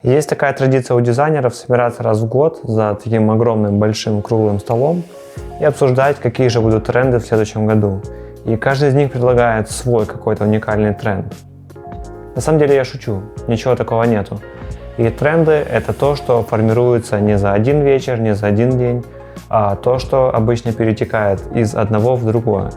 Есть такая традиция у дизайнеров собираться раз в год за таким огромным большим круглым столом и обсуждать, какие же будут тренды в следующем году. И каждый из них предлагает свой какой-то уникальный тренд. На самом деле я шучу, ничего такого нету. И тренды — это то, что формируется не за один вечер, не за один день, а то, что обычно перетекает из одного в другое.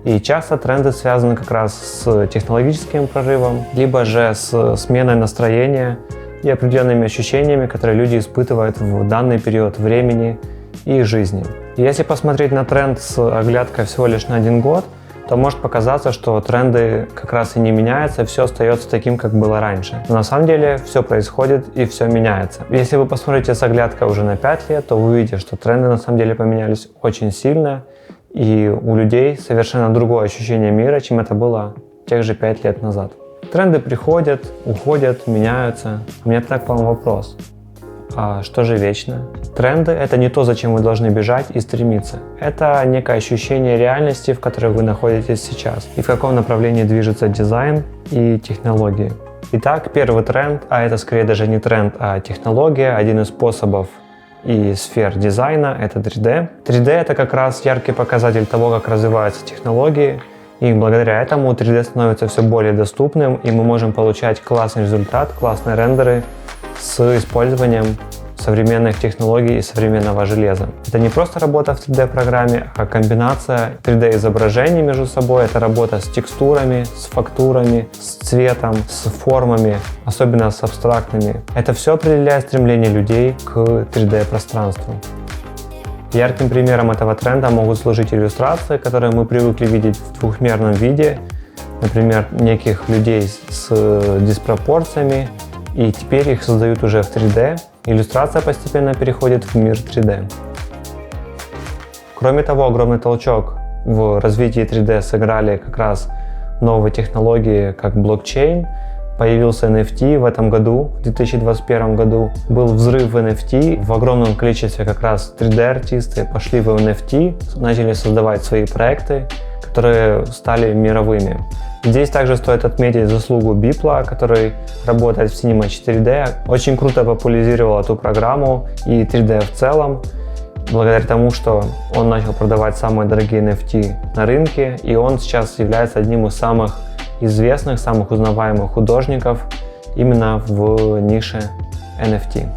И часто тренды связаны как раз с технологическим прорывом, либо же с сменой настроения и определенными ощущениями, которые люди испытывают в данный период времени и жизни. И если посмотреть на тренд с оглядкой всего лишь на один год, то может показаться, что тренды как раз и не меняются, все остается таким, как было раньше. Но на самом деле все происходит и все меняется. Если вы посмотрите с оглядкой уже на 5 лет, то вы увидите, что тренды на самом деле поменялись очень сильно, и у людей совершенно другое ощущение мира, чем это было тех же 5 лет назад. Тренды приходят, уходят, меняются. У меня так к вам вопрос. А что же вечно? Тренды — это не то, зачем вы должны бежать и стремиться. Это некое ощущение реальности, в которой вы находитесь сейчас, и в каком направлении движется дизайн и технологии. Итак, первый тренд, а это скорее даже не тренд, а технология, один из способов и сфер дизайна — это 3D. 3D — это как раз яркий показатель того, как развиваются технологии, и благодаря этому 3D становится все более доступным, и мы можем получать классный результат, классные рендеры с использованием современных технологий и современного железа. Это не просто работа в 3D-программе, а комбинация 3D-изображений между собой. Это работа с текстурами, с фактурами, с цветом, с формами, особенно с абстрактными. Это все определяет стремление людей к 3D-пространству. Ярким примером этого тренда могут служить иллюстрации, которые мы привыкли видеть в двухмерном виде, например, неких людей с диспропорциями, и теперь их создают уже в 3D. Иллюстрация постепенно переходит в мир 3D. Кроме того, огромный толчок в развитии 3D сыграли как раз новые технологии, как блокчейн. Появился NFT в этом году, в 2021 году. Был взрыв в NFT, в огромном количестве как раз 3D-артисты пошли в NFT, начали создавать свои проекты, которые стали мировыми. Здесь также стоит отметить заслугу Beeple, который работает в Cinema 4D. Очень круто популяризировал эту программу и 3D в целом, благодаря тому, что он начал продавать самые дорогие NFT на рынке, и он сейчас является одним из самых известных, самых узнаваемых художников именно в нише NFT.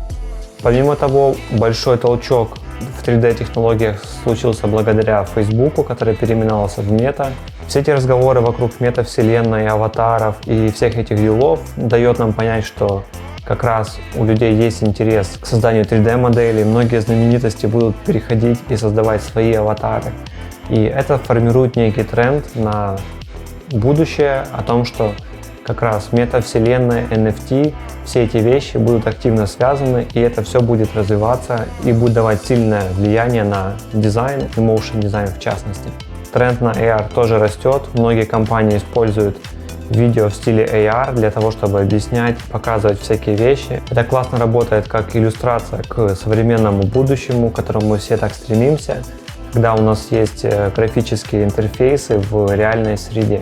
Помимо того, большой толчок в 3D-технологиях случился благодаря Фейсбуку, который переименовался в Мета. Все эти разговоры вокруг метавселенной, аватаров и всех этих делов дает нам понять, что как раз у людей есть интерес к созданию 3D-моделей. Многие знаменитости будут переходить и создавать свои аватары. И это формирует некий тренд на будущее о том, что как раз метавселенная, NFT, все эти вещи будут активно связаны, и это все будет развиваться и будет давать сильное влияние на дизайн и motion дизайн в частности. Тренд на AR тоже растет. Многие компании используют видео в стиле AR для того, чтобы объяснять, показывать всякие вещи. Это классно работает как иллюстрация к современному будущему, к которому мы все так стремимся, когда у нас есть графические интерфейсы в реальной среде.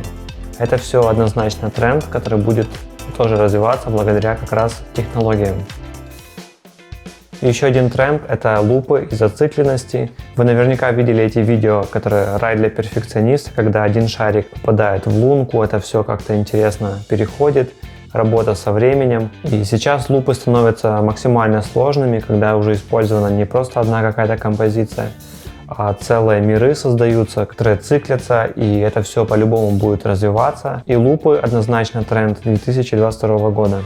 Это все однозначно тренд, который будет тоже развиваться благодаря как раз технологиям. Еще один тренд — это лупы и зацикленности. Вы наверняка видели эти видео, которые рай для перфекциониста, когда один шарик попадает в лунку, это все как-то интересно переходит, работа со временем. И сейчас лупы становятся максимально сложными, когда уже использована не просто одна какая-то композиция, а целые миры создаются, которые циклятся, и это все по-любому будет развиваться. И лупы однозначно тренд 2022 года.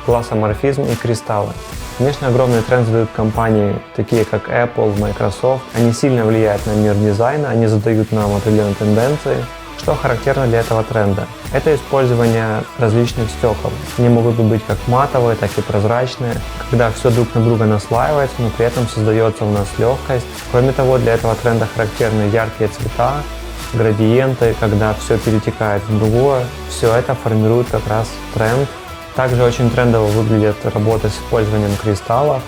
Классоморфизм и кристаллы. Конечно, огромный тренд задают компании, такие как Apple, Microsoft. Они сильно влияют на мир дизайна, они задают нам определенные тенденции. Что характерно для этого тренда? Это использование различных стекол. Они могут быть как матовые, так и прозрачные, когда все друг на друга наслаивается, но при этом создается у нас легкость. Кроме того, для этого тренда характерны яркие цвета, градиенты, когда все перетекает в другое. Все это формирует как раз тренд. Также очень трендово выглядит работа с использованием кристаллов,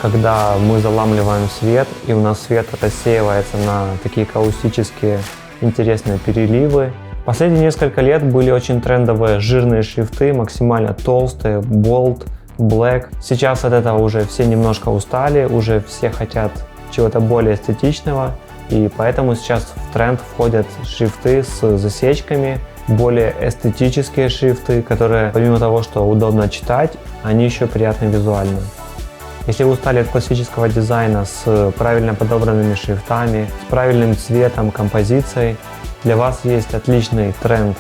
когда мы заламливаем свет, и у нас свет рассеивается на такие каустические интересные переливы, Последние несколько лет были очень трендовые жирные шрифты, максимально толстые, bold, black. Сейчас от этого уже все немножко устали, уже все хотят чего-то более эстетичного, и поэтому сейчас в тренд входят шрифты с засечками, более эстетические шрифты, которые помимо того, что удобно читать, они еще приятны визуально. Если вы устали от классического дизайна с правильно подобранными шрифтами, с правильным цветом, композицией, для вас есть отличный тренд.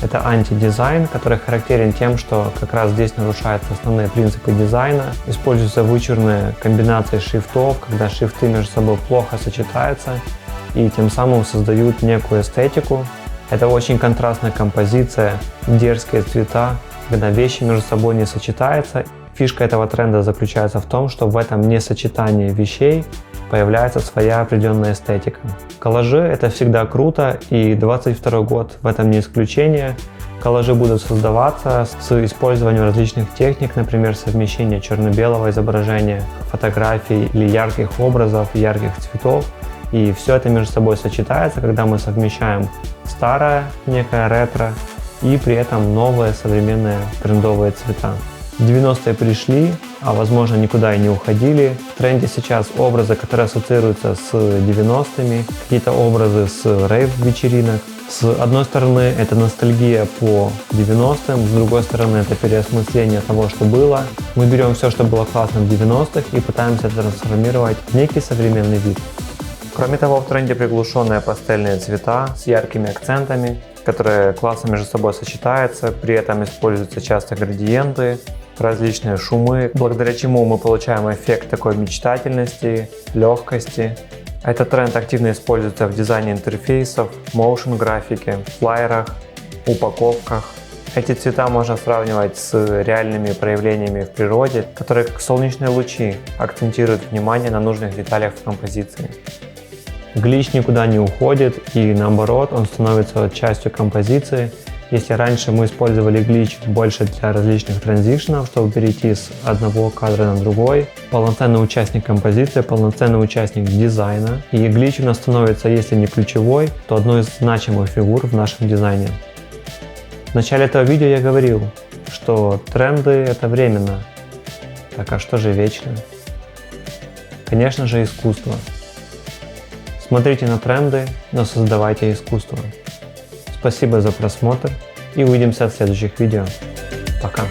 Это антидизайн, который характерен тем, что как раз здесь нарушаются основные принципы дизайна. Используются вычурные комбинации шрифтов, когда шрифты между собой плохо сочетаются и тем самым создают некую эстетику. Это очень контрастная композиция, дерзкие цвета, когда вещи между собой не сочетаются. Фишка этого тренда заключается в том, что в этом несочетании вещей появляется своя определенная эстетика. Коллажи — это всегда круто, и 2022 год в этом не исключение. Коллажи будут создаваться с использованием различных техник, например, совмещение черно-белого изображения, фотографий или ярких образов, ярких цветов. И все это между собой сочетается, когда мы совмещаем старое, некое ретро, и при этом новые современные трендовые цвета. 90-е пришли, а возможно никуда и не уходили. В тренде сейчас образы, которые ассоциируются с 90-ми, какие-то образы с рейв-вечеринок. С одной стороны это ностальгия по 90-м, с другой стороны это переосмысление того, что было. Мы берем все, что было классно в 90-х и пытаемся трансформировать в некий современный вид. Кроме того, в тренде приглушенные пастельные цвета с яркими акцентами, которые классно между собой сочетаются, при этом используются часто градиенты, различные шумы, благодаря чему мы получаем эффект такой мечтательности, легкости. Этот тренд активно используется в дизайне интерфейсов, моушен графике, флайерах, упаковках. Эти цвета можно сравнивать с реальными проявлениями в природе, которые как солнечные лучи акцентируют внимание на нужных деталях в композиции. Глич никуда не уходит, и наоборот, он становится частью композиции. Если раньше мы использовали глич больше для различных транзишнов, чтобы перейти с одного кадра на другой, полноценный участник композиции, полноценный участник дизайна, и глич у нас становится, если не ключевой, то одной из значимых фигур в нашем дизайне. В начале этого видео я говорил, что тренды — это временно. Так а что же вечно? Конечно же, искусство. Смотрите на тренды, но создавайте искусство. Спасибо за просмотр и увидимся в следующих видео. Пока!